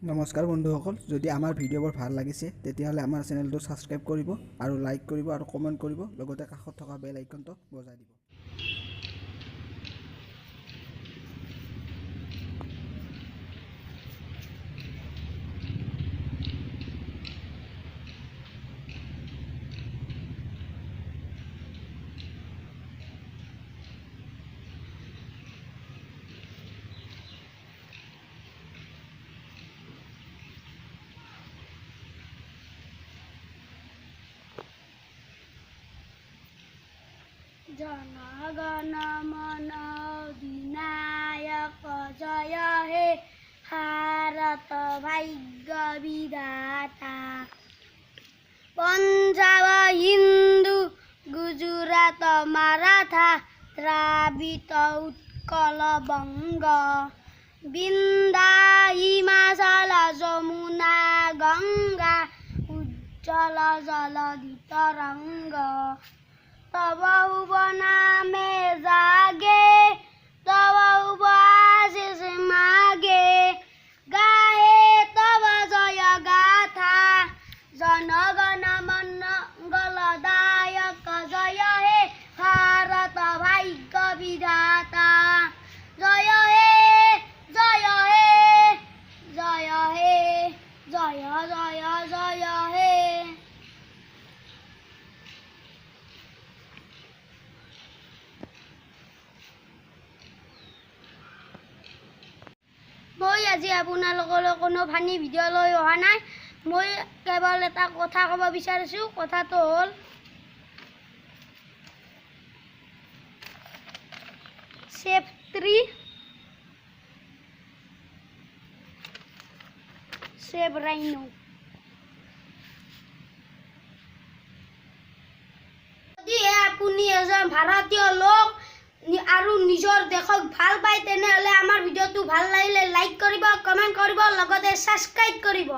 নমস্কাৰ বন্ধুসকল, যদি আমাৰ ভিডিঅ'বোৰ ভাল লাগিছে তেতিয়াহ'লে আমাৰ চেনেলটো ছাবস্ক্ৰাইব কৰিব আৰু লাইক কৰিব আৰু কমেণ্ট কৰিব, লগতে কাষত থকা বেল আইকনটো বজাই দিব। জনগণ মন অধিনায়ক জয় হে ভাৰত ভাগ্য বিধাতা। পঞ্জাব হিন্দু গুজৰাট মাৰাঠা দ্ৰাবিড় উৎকল বংগ, বিন্দা হিমাচল যমুনা গংগা উজ্জ্বল জলধি তৰংগ। তব শুভ নামে জাগে, তব শুভ আশিস মাগে, গাহে তব জয় গাথা। জনগণ মঙ্গলদায়ক জয় হে ভাৰত ভাগ্য বিধাতা। জয় হে জয় হে জয় হে জয় জয় জয় হে। মই আজি আপোনালোকলৈ কোনো ফানি ভিডিঅ' লৈ অহা নাই। মই কেৱল এটা কথা ক'ব বিচাৰিছোঁ। কথাটো হ'ল সেভ ট্ৰী সেভ ৰাইনো। যদিহে আপুনি এজন ভাৰতীয় লোক আৰু নিজৰ দেশক ভাল পায় তেনেহ'লে আমাৰ ভিডিঅ'টো ভাল লাগিলে লাইক কৰিব, কমেণ্ট কৰিব, লগতে ছাবস্ক্ৰাইব কৰিব।